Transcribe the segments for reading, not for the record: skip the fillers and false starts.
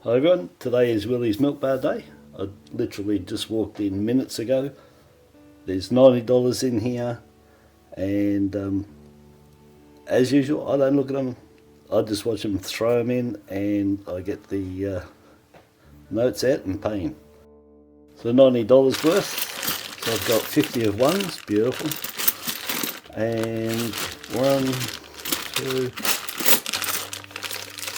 Hi everyone, today is Willy's Milk Bar Day. I literally just walked in minutes ago. There's $90 in here, and as usual I don't look at them, I just watch them throw them in and I get the notes out and pay him. So $90 worth, so I've got 50 of ones, beautiful, and 1, 2,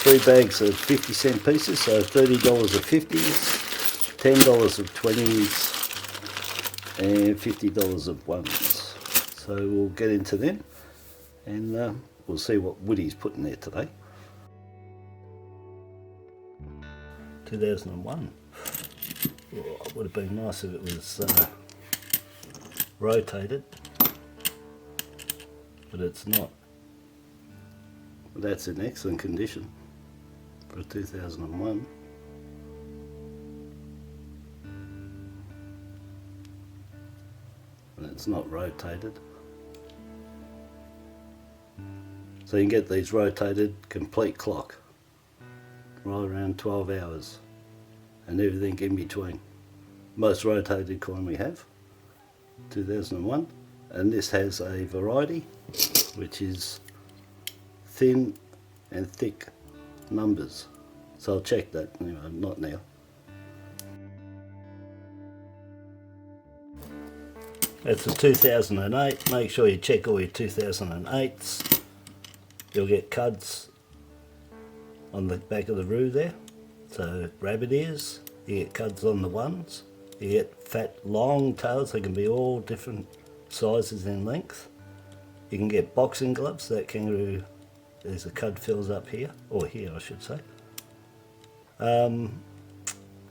3 bags of 50-cent pieces, so $30 of 50s, $10 of 20s, and $50 of ones. So we'll get into them, and we'll see what Woody's putting there today. 2001. Oh, it would have been nice if it was rotated, but it's not. But that's in excellent condition for 2001. And it's not rotated. So you can get these rotated complete clock, right around 12 hours, and everything in between. Most rotated coin we have, 2001, and this has a variety, which is thin and thick numbers. So I'll check that, anyway, not now. That's a 2008, make sure you check all your 2008s. You'll get cuds on the back of the roux there, so rabbit ears, you get cuds on the ones, you get fat long tails, they can be all different sizes and length. You can get boxing gloves, that kangaroo, there's a cud fills up here, or here I should say. Then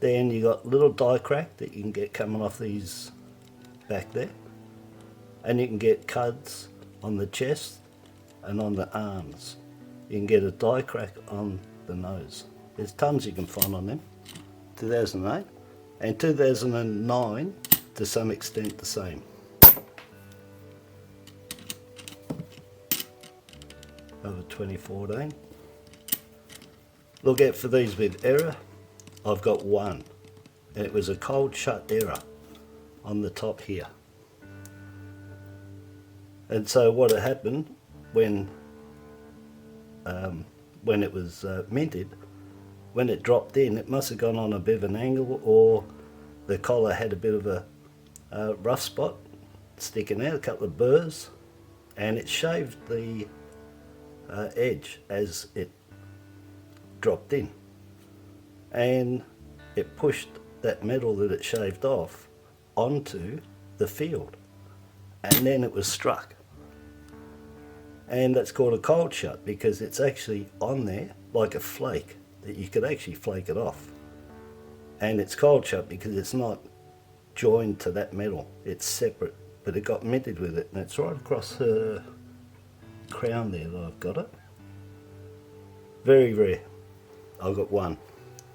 you got little die crack that you can get coming off these back there, and you can get cuds on the chest and on the arms. You can get a die crack on the nose. There's tons you can find on them. 2008 and 2009 to some extent the same. Over 2014. Look out for these with error. I've got one, and it was a cold shut error on the top here. And so what had happened when it was minted, when it dropped in, it must have gone on a bit of an angle, or the collar had a bit of a rough spot sticking out, a couple of burrs, and it shaved the edge as it dropped in, and it pushed that metal that it shaved off onto the field, and then it was struck. And that's called a cold shut because it's actually on there like a flake that you could actually flake it off, and it's cold shut because it's not joined to that metal, it's separate, but it got minted with it, and it's right across her crown there that I've got it. Very rare. I've got one,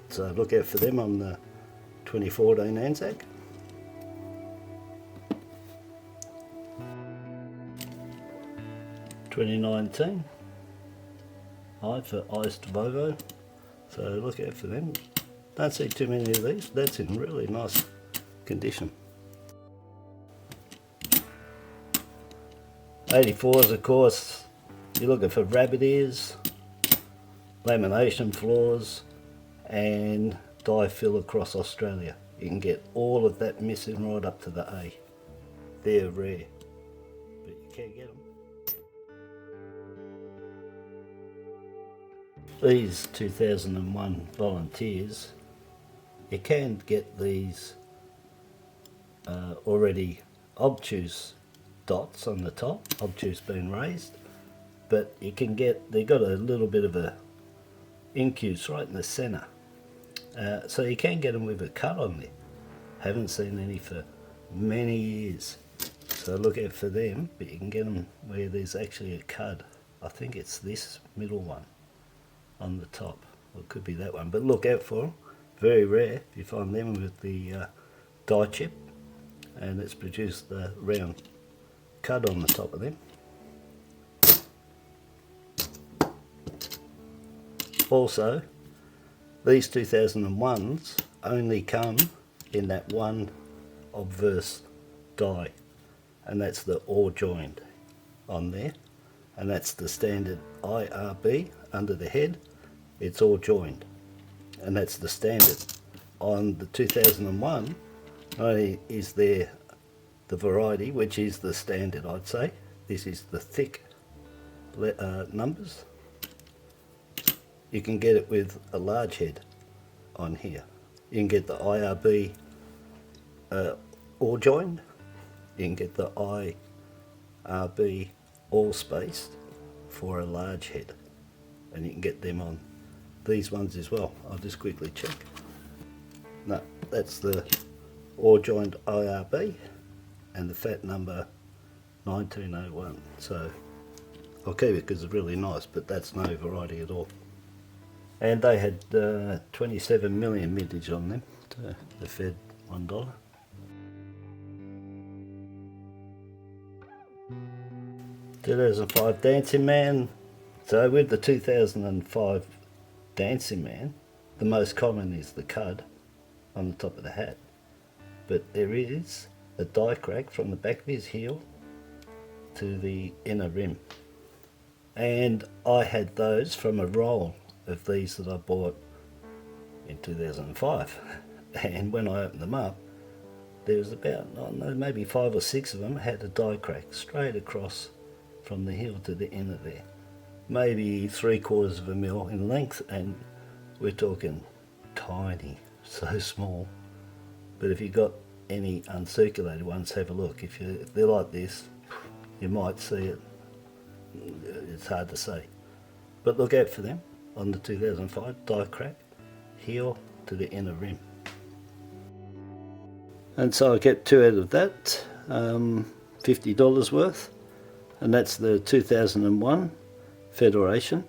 so look out for them on the 2014 Anzac. $2019, I for iced Vovo, so look out for them. Don't see too many of these. That's in really nice condition. 84s, of course, you're looking for rabbit ears, lamination floors, and die fill across Australia. You can get all of that missing right up to the A. They're rare, but you can't get them. These 2001 volunteers, you can get these already obtuse dots on the top, obtuse being raised, but you can get, they got a little bit of a incuse right in the centre, so you can get them with a cut on there. Haven't seen any for many years, so look out for them, but you can get them where there's actually a cud. I think it's this middle one on the top, or it could be that one, but look out for them. Very rare if you find them with the die chip, and it's produced the round cud on the top of them. Also, These 2001s only come in that one obverse die, and that's the all joined on there, and that's the standard IRB under the head. It's all joined, and that's the standard. On the 2001, not only is there the variety, which is the standard, I'd say. This is the thick numbers. You can get it with a large head on here. You can get the IRB all joined. You can get the IRB all spaced for a large head, and you can get them on these ones as well. I'll just quickly check. No, that's the all joined IRB and the fat number 1901. So I'll keep it because it's really nice, but that's no variety at all. And they had 27 million mintage on them, so they fed $1. $2005 Dancing Man. So with the 2005 Dancing Man, the most common is the CUD on the top of the hat, but there is a die crack from the back of his heel to the inner rim, and I had those from a roll of these that I bought in 2005, and when I opened them up, there was about, I don't know, maybe 5 or 6 of them had a die crack straight across from the heel to the inner there, maybe 3/4 of a mil in length, and we're talking tiny, so small. But if you've got any uncirculated ones, have a look. If they're like this, you might see it. It's hard to say, but look out for them on the 2005 die crack, heel to the inner rim. And so I get 2 out of that, $50 worth, and that's the 2001 Federation.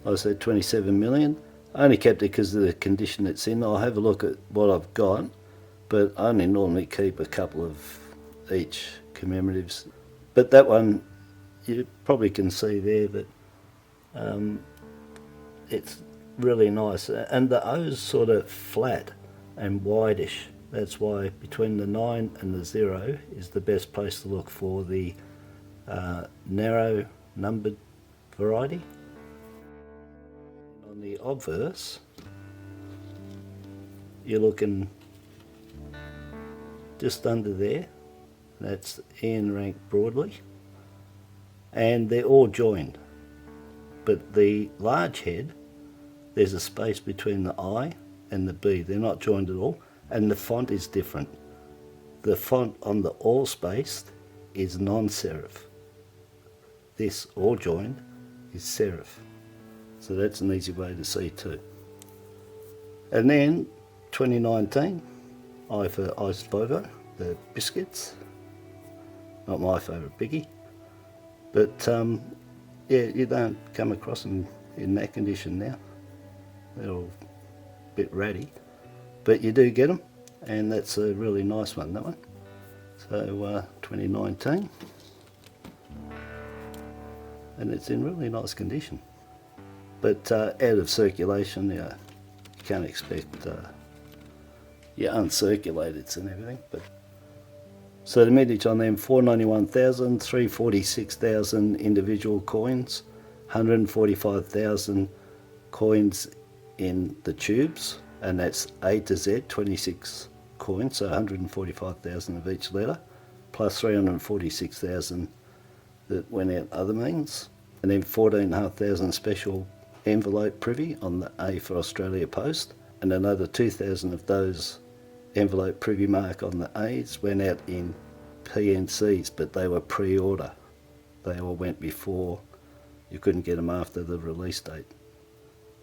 I said 27 million. I only kept it because of the condition it's in. I'll have a look at what I've got, but I only normally keep a couple of each commemoratives. But that one, you probably can see there that it's really nice, and the O's sort of flat and wideish. That's why between the 9 and the 0 is the best place to look for the narrow numbered variety. On the obverse, you're looking just under there. That's Ian rank broadly, and they're all joined, but the large head, there's a space between the I and the B. They're not joined at all, and the font is different. The font on the all spaced is non-serif. This all joined is serif, so that's an easy way to see too. And then 2019, I for Iced Bovo, the biscuits. Not my favourite biggie, but yeah, you don't come across them in that condition now. They're all a bit ratty, but you do get them, and that's a really nice one, that one. So 2019, and it's in really nice condition, but out of circulation. You can't expect your uncirculated and everything, but so the mintage on them, 491,000, 346,000 individual coins, 145,000 coins in the tubes, and that's A to Z, 26 coins, so 145,000 of each letter, plus 346,000 that went out other means, and then 14,500 special envelope privy on the A for Australia Post, and another 2,000 of those envelope privy mark on the A's went out in PNCs, but they were pre-order. They all went before. You couldn't get them after the release date.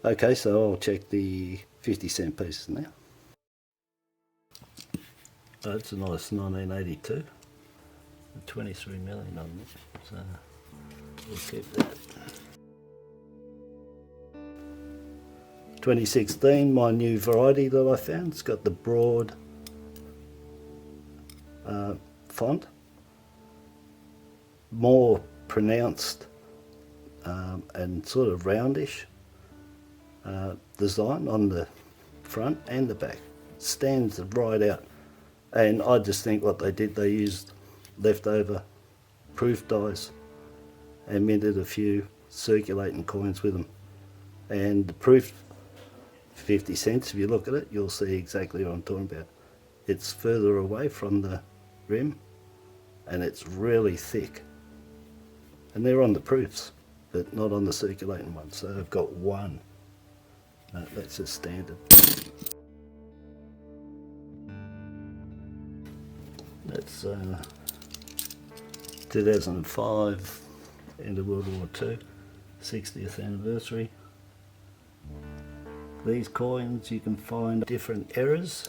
Okay, so I'll check the 50-cent pieces now. Oh, that's a nice 1982. 23 million on it, so we'll keep that. 2016, my new variety that I found. It's got the broad font, more pronounced and sort of roundish design on the front and the back. Stands right out. And I just think what they did, they used leftover proof dies and minted a few circulating coins with them. And the proof, 50 cents, if you look at it, you'll see exactly what I'm talking about. It's further away from the rim and it's really thick. And they're on the proofs, but not on the circulating ones. So I've got one. No, that's a standard. That's 2005, end of World War II, 60th anniversary. These coins you can find different errors,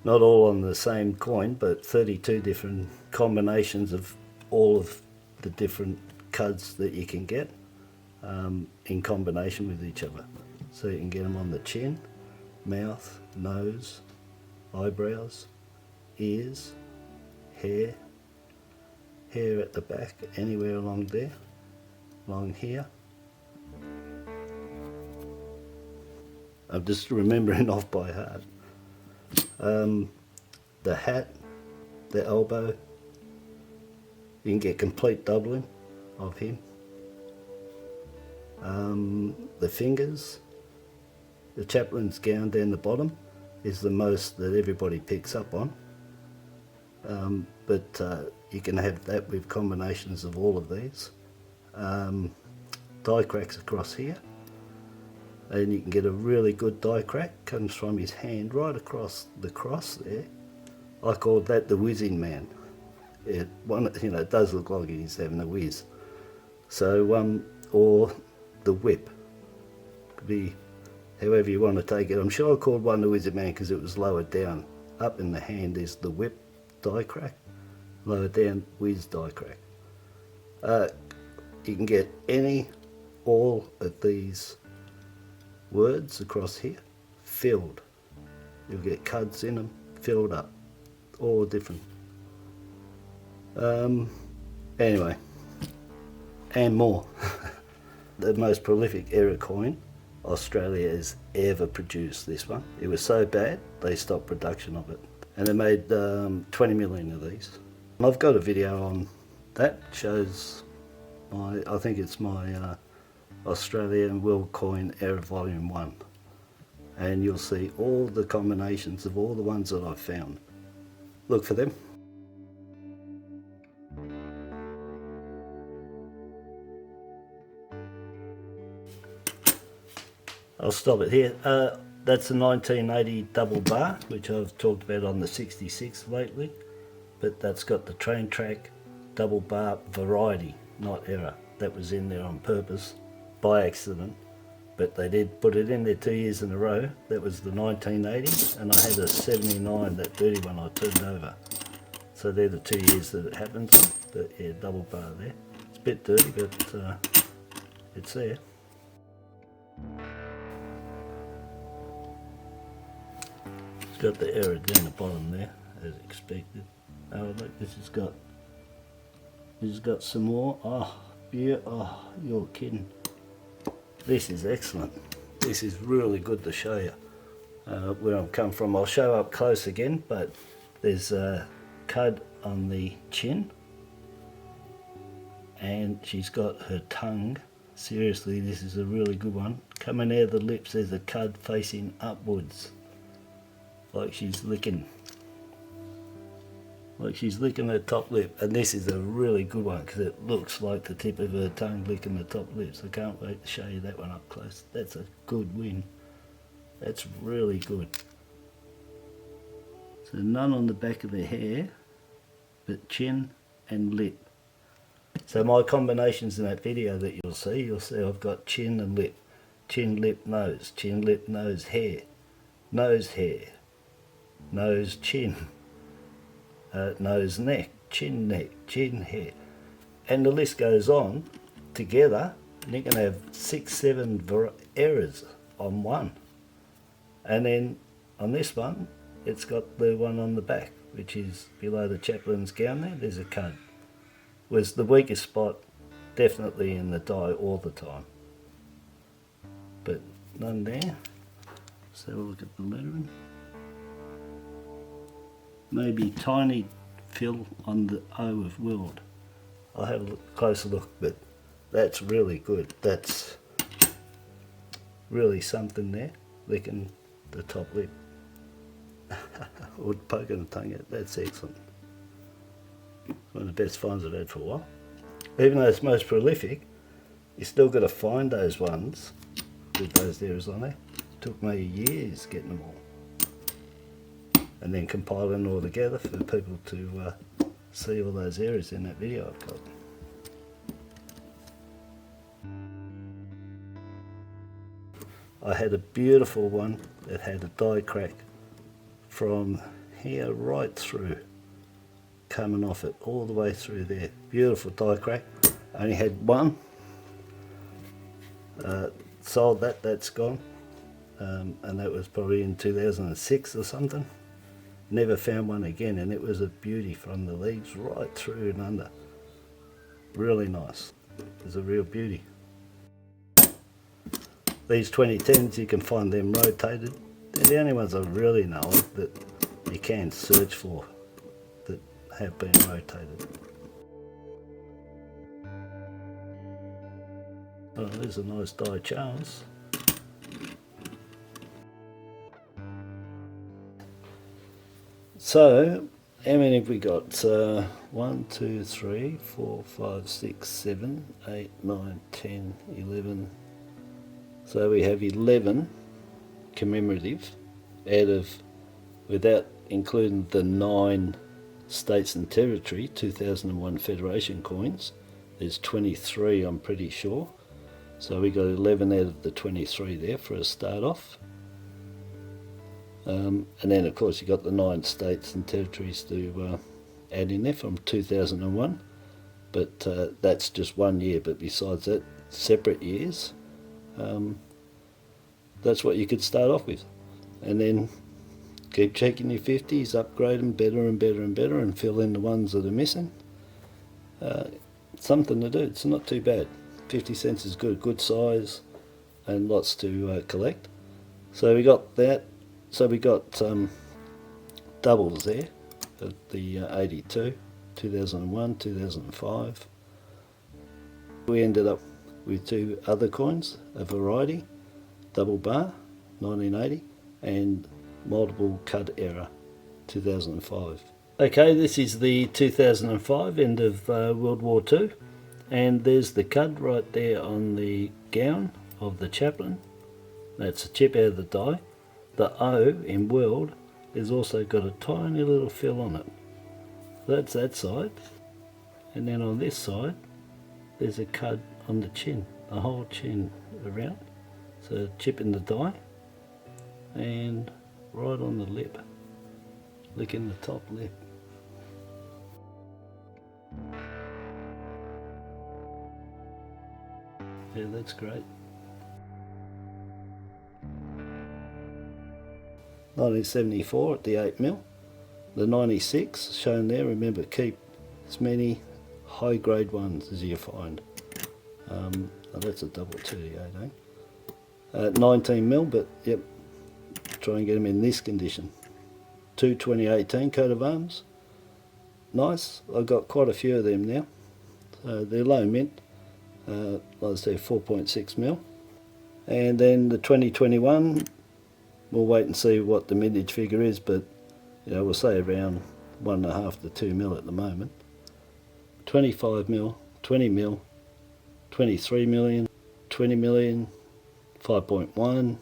not all on the same coin, but 32 different combinations of all of the different CUDs that you can get in combination with each other. So you can get them on the chin, mouth, nose, eyebrows, ears, hair at the back, anywhere along there, along here. I'm just remembering off by heart. The hat, the elbow, you can get complete doubling of him. The fingers, the Chaplin's gown down the bottom is the most that everybody picks up on. But you can have that with combinations of all of these. Die cracks across here, and you can get a really good die crack, comes from his hand right across the cross there. I called that the whizzing man. It does look like he's having a whiz. So or the whip, could be however you want to take it. I'm sure I called one the whizzing man because it was lower down. Up in the hand is the whip die crack, lower down whiz die crack. You can get all of these words across here filled. You'll get CUDs in them, filled up, all different. Anyway, and more. The most prolific error coin Australia has ever produced, this one. It was so bad they stopped production of it, and they made 20 million of these. And I've got a video on that, shows I think it's my Australian World Coin Error Volume 1, and you'll see all the combinations of all the ones that I've found. Look for them. I'll stop it here. That's a 1980 double bar, which I've talked about on the 66 lately, but that's got the train track double bar variety, not error. That was in there on purpose, by accident, but they did put it in there 2 years in a row. That was the 1980, and I had a 79, that dirty one I turned over. So they're the 2 years that it happens, but yeah, double bar there. It's a bit dirty, but it's there. It's got the error down the bottom there, as expected. Oh look, this has got some more. Oh, yeah, oh, you're kidding. This is excellent. This is really good to show you where I've come from. I'll show up close again, but there's a CUD on the chin, and she's got her tongue. Seriously, this is a really good one. Coming out of the lips, there's a CUD facing upwards, like she's licking her top lip. And this is a really good one because it looks like the tip of her tongue licking the top lips. I can't wait to show you that one up close. That's a good win. That's really good. So none on the back of the hair, but chin and lip. So my combinations in that video that you'll see I've got chin and lip, chin, lip, nose, chin, lip, nose, hair, hair, nose, chin, nose, neck, chin, hair. And the list goes on together, and you can have 6, 7 errors on one. And then on this one, it's got the one on the back, which is below the Chaplin's gown there, there's a CUD. Was the weakest spot, definitely in the die all the time. but none there. Let's have a look at the lettering. Maybe tiny fill on the O of world. I'll have a closer look, but that's really good. That's really something there, licking the top lip. Or poking the tongue out. That's excellent. One of the best finds I've had for a while. Even though it's most prolific, you still got to find those ones with those errors on there. It took me years getting them all. And then compiling all together for people to see all those errors in that video I've got. I had a beautiful one that had a die crack from here right through, coming off it all the way through there. Beautiful die crack. I only had one. Sold that, that's gone. And that was probably in 2006 or something. Never found one again, and it was a beauty from the leaves right through and under. Really nice. It was a real beauty. These 2010s, you can find them rotated. They're the only ones I really know of that you can search for that have been rotated. Oh, there's a nice die Charles. So, how many have we got? 1, 2, 3, 4, 5, 6, 7, 8, 9, 10, 11. So we have 11 commemorative out of, without including the 9 states and territory 2001 Federation coins, there's 23 I'm pretty sure. So we got 11 out of the 23 there for a start off. And then of course you got the 9 states and territories to add in there from 2001, but that's just 1 year. But besides that, separate years, that's what you could start off with, and then keep checking your 50s, upgrade them better and better and better, and fill in the ones that are missing. Something to do. It's not too bad. 50 cents is good size, and lots to collect. So we got that. So we got doubles there of the 82, 2001, 2005. We ended up with 2 other coins, a variety, double bar, 1980, and multiple CUD error, 2005. Okay, this is the 2005, end of World War II, and there's the CUD right there on the gown of the chaplain. That's a chip out of the die. The O in world has also got a tiny little fill on it. That's that side, and then on this side there's a CUD on the chin, the whole chin around. So chip in the die, and right on the lip, licking the top lip. Yeah, that's great. 1974 at the 8mm. The 96 shown there, remember keep as many high grade ones as you find. Oh, that's a double 2D, eh? 19mm, but yep, try and get them in this condition. 2 2018 coat of arms, nice. I've got quite a few of them now. They're low mint, like I say, 4.6mm. And then the 2021, we'll wait and see what the mintage figure is, but you know, we'll say around 1.5 to 2mm at the moment. 25mm, 20mm, 23 million, 20 million, 5.1,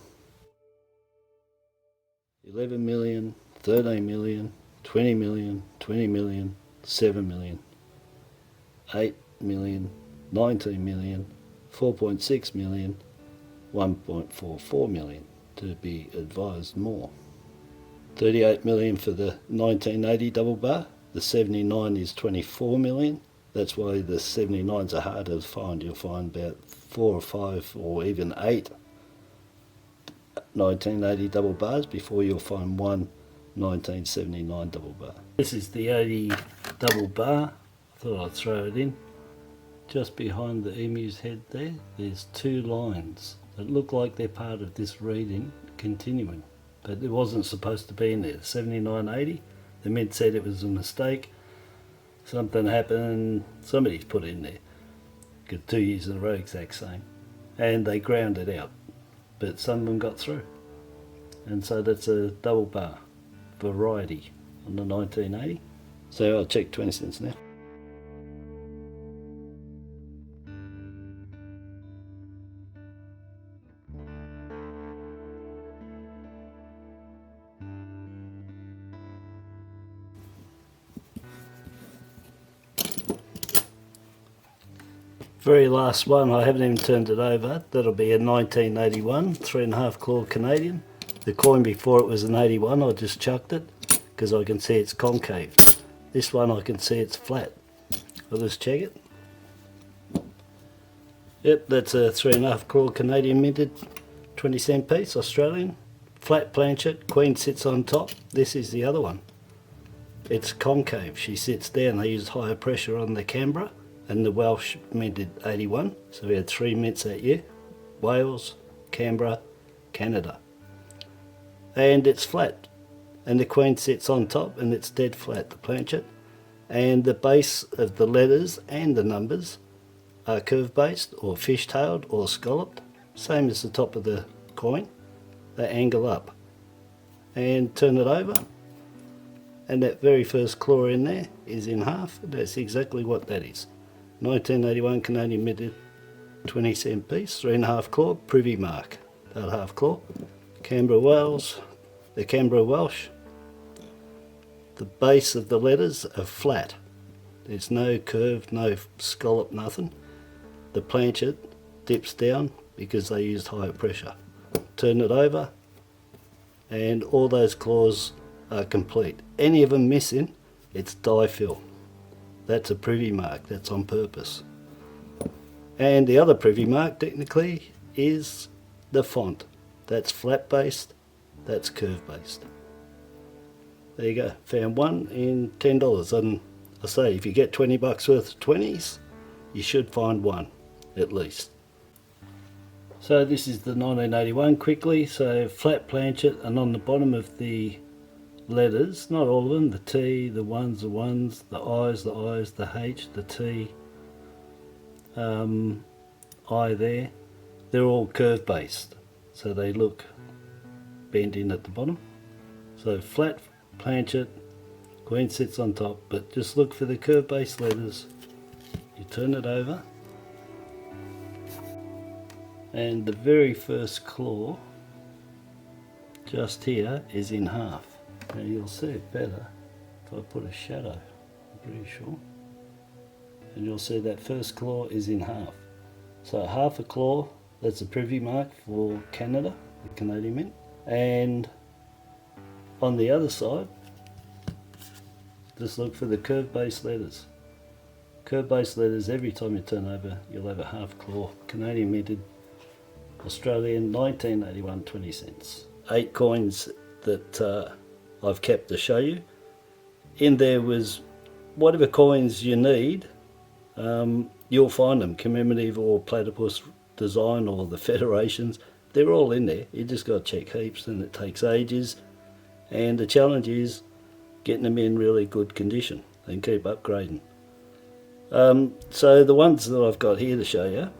11 million, 13 million, 20 million, 20 million, 7 million, 8 million, 19 million, 4.6 million, 1.44 million to be advised more. 38 million for the 1980 double bar. The 79 is 24 million. That's why the 79s are harder to find. You'll find about 4 or 5 or even 8 1980 double bars before you'll find one 1979 double bar. This is the 80 double bar. Thought I'd throw it in. Just behind the emu's head there, there's 2 lines It looked like they're part of this reading continuing, but it wasn't supposed to be in there. 79.80, the mint said it was a mistake. Something happened, somebody's put it in there. Got 2 years in a row exact same. And they ground it out, but some of them got through. And so that's a double bar variety on the 1980. So I'll check 20 cents now. Very last one, I haven't even turned it over. That'll be a 1981 3.5 claw Canadian. The coin before it was an 81, I just chucked it because I can see it's concave. This one I can see it's flat. I'll just check it. Yep, that's a 3.5 claw Canadian minted 20 cent piece, Australian. Flat planchet, queen sits on top. This is the other one. It's concave, she sits down. They used higher pressure on the Canberra. And the Welsh minted 81, so we had 3 mints that year. Wales, Canberra, Canada. And it's flat, and the queen sits on top and it's dead flat, the planchet. And the base of the letters and the numbers are curve based or fish-tailed or scalloped, same as the top of the coin. They angle up. And turn it over, and that very first claw in there is in half. That's exactly what that is. 1981 Canadian minted 20 cent piece, 3.5 claw, privy mark, about half claw. Canberra Wales, the Canberra Welsh. The base of the letters are flat. There's no curve, no scallop, nothing. The planchet dips down because they used higher pressure. Turn it over and all those claws are complete. Any of them missing, it's die fill. That's a privy mark, that's on purpose. And the other privy mark technically is the font. That's flat based, that's curve based. There you go, found one in $10. And I say, if you get 20 bucks worth of 20s, you should find one at least. So this is the 1981 quickly, so flat planchet, and on the bottom of the letters, not all of them, the T, the ones, the I's, the H, the T, I there, they're all curve based, so they look bent in at the bottom. So flat planchet, queen sits on top, but just look for the curve based letters. You turn it over, and the very first claw just here is in half. Now you'll see it better if I put a shadow, I'm pretty sure. And you'll see that first claw is in half. So half a claw, that's a privy mark for Canada, the Canadian Mint. And on the other side, just look for the curve based letters. Curve based letters, every time you turn over, you'll have a half claw, Canadian minted, Australian, 1981, 20 cents. 8 coins that I've kept to show you. In there was whatever coins you need, you'll find them, commemorative or platypus design or the federations, they're all in there. You just got to check heaps and it takes ages, and the challenge is getting them in really good condition and keep upgrading. So the ones that I've got here to show you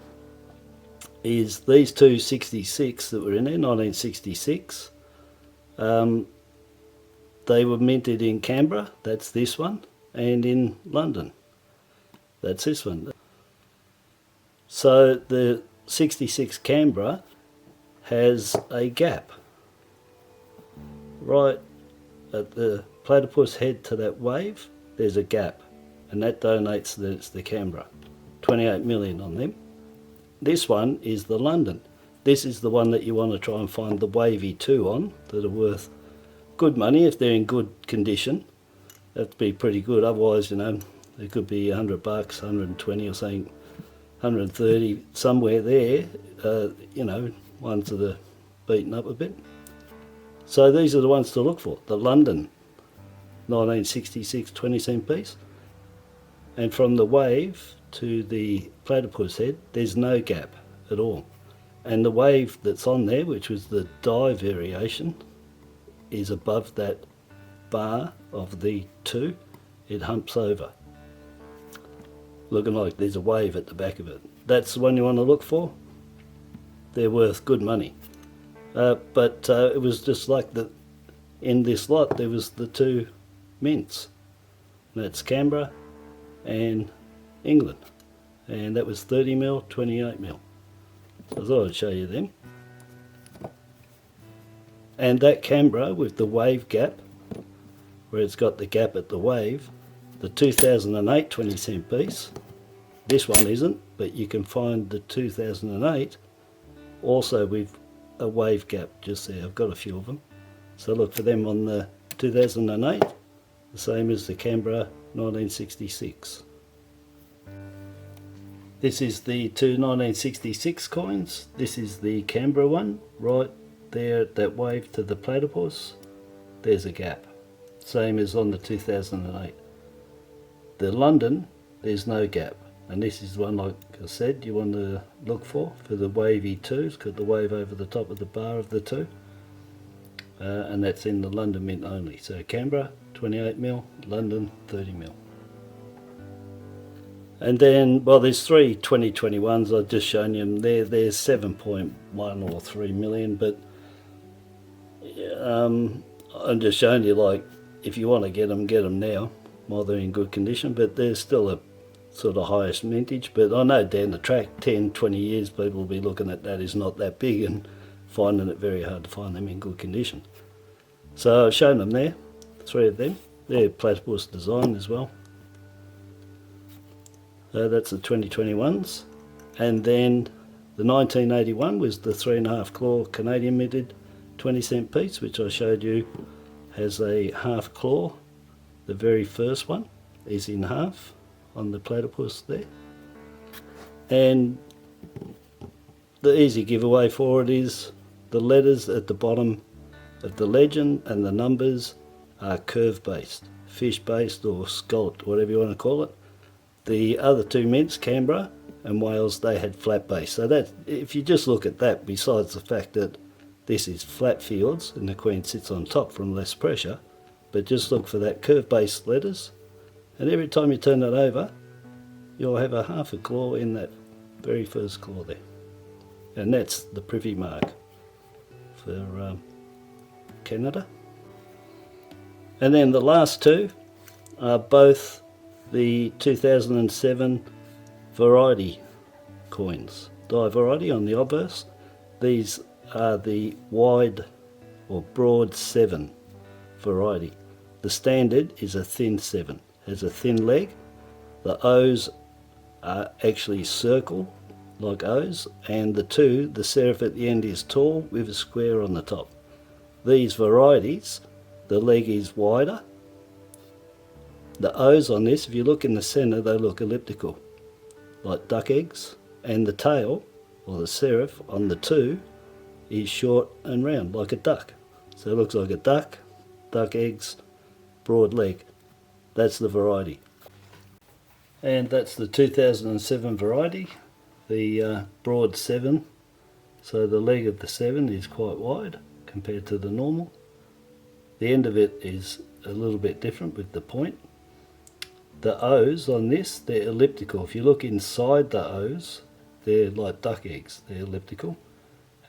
is these two 66 that were in there, 1966. They were minted in Canberra, that's this one, and in London, that's this one. So the 66 Canberra has a gap right at the platypus head to that wave. There's a gap, and that donates that it's the Canberra. 28 million on them. This one is the London. This is the one that you want to try and find the wavy 2 on, that are worth good money if they're in good condition. They have to be pretty good, otherwise, you know, they could be $100, 120 or something, 130, somewhere there, you know, ones that are beaten up a bit. So these are the ones to look for, the London 1966 20 cent piece. And from the wave to the platypus head, there's no gap at all. And the wave that's on there, which was the die variation, is above that bar of the 2. It humps over, looking like there's a wave at the back of it. That's the one you want to look for. They're worth good money. But it was just like in this lot there was the 2 mints. That's Canberra and England. And that was 30mm, 28mm. So I thought I'd show you them. And that Canberra with the wave gap, where it's got the gap at the wave, the 2008 20-cent piece, this one isn't, but you can find the 2008 also with a wave gap just there. I've got a few of them. So look for them on the 2008, the same as the Canberra 1966. This is the 2 1966 coins. This is the Canberra one, right there at that wave to the platypus. There's a gap, same as on the 2008. The London, there's no gap, and this is one, like I said, you want to look for the wavy 2. It's got the wave over the top of the bar of the 2, and that's in the London mint only. So Canberra 28mm, London 30mm. And then, well, there's 3 2021s. I've just shown you them there. There's 7.1 or 3 million, but I'm just showing you, like, if you want to get them now while they're in good condition. But there's still a sort of highest mintage. But I know down the track, 10, 20 years, people will be looking at that is not that big and finding it very hard to find them in good condition. So I've shown them there, 3 of them. They're platypus design as well. That's the 2021s. And then the 1981 was the 3.5 claw Canadian minted 20-cent piece, which I showed you has a half claw. The very first one is in half on the platypus there. And the easy giveaway for it is the letters at the bottom of the legend and the numbers are curve based, fish based or scalloped, whatever you want to call it. The other 2 mints, Canberra and Wales, they had flat base. So that, if you just look at that, besides the fact that this is flat fields and the queen sits on top from less pressure, but just look for that curve based letters, and every time you turn that over you'll have a half a claw in that very first claw there, and that's the privy mark for Canada. And then the last 2 are both the 2007 variety coins, die variety on the obverse. These are the wide or broad 7 variety. The standard is a thin 7, has a thin leg. The O's are actually circle like O's, and the 2, the serif at the end is tall with a square on the top. These varieties, the leg is wider. The O's on this, if you look in the centre, they look elliptical, like duck eggs, and the tail, or the serif, on the 2 is short and round, like a duck. So it looks like a duck, duck eggs, broad leg. That's the variety. And that's the 2007 variety, the broad 7. So the leg of the 7 is quite wide compared to the normal. The end of it is a little bit different with the point. The O's on this, they're elliptical. If you look inside the O's, they're like duck eggs, they're elliptical.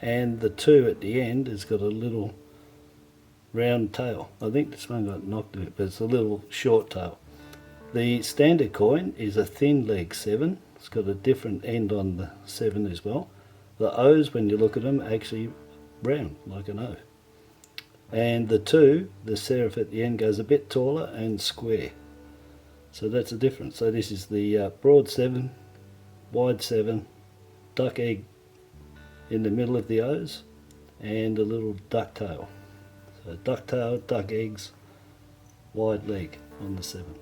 And the 2 at the end has got a little round tail. I think this one got knocked a bit, but it's a little short tail. The standard coin is a thin leg 7. It's got a different end on the 7 as well. The O's, when you look at them, are actually round, like an O. And the 2, the serif at the end, goes a bit taller and square. So that's the difference. So this is the broad 7, wide 7, duck egg in the middle of the O's, and a little duck tail. So duck tail, duck eggs, wide leg on the 7.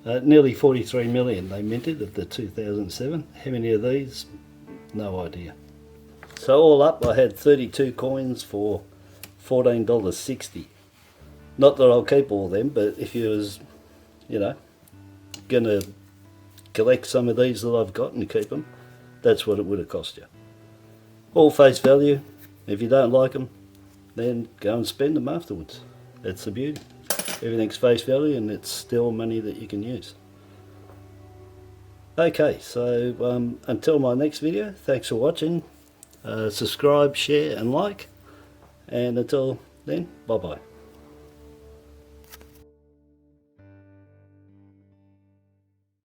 Nearly 43 million they minted of the 2007. How many of these? No idea. So all up I had 32 coins for $14.60. Not that I'll keep all them, but if you was, you know, gonna collect some of these that I've got and keep them, that's what it would have cost you. all face value. If you don't like them, then go and spend them afterwards. That's the beauty. Everything's face value and it's still money that you can use. Okay, so until my next video, thanks for watching. Subscribe, share and like. And until then, bye bye.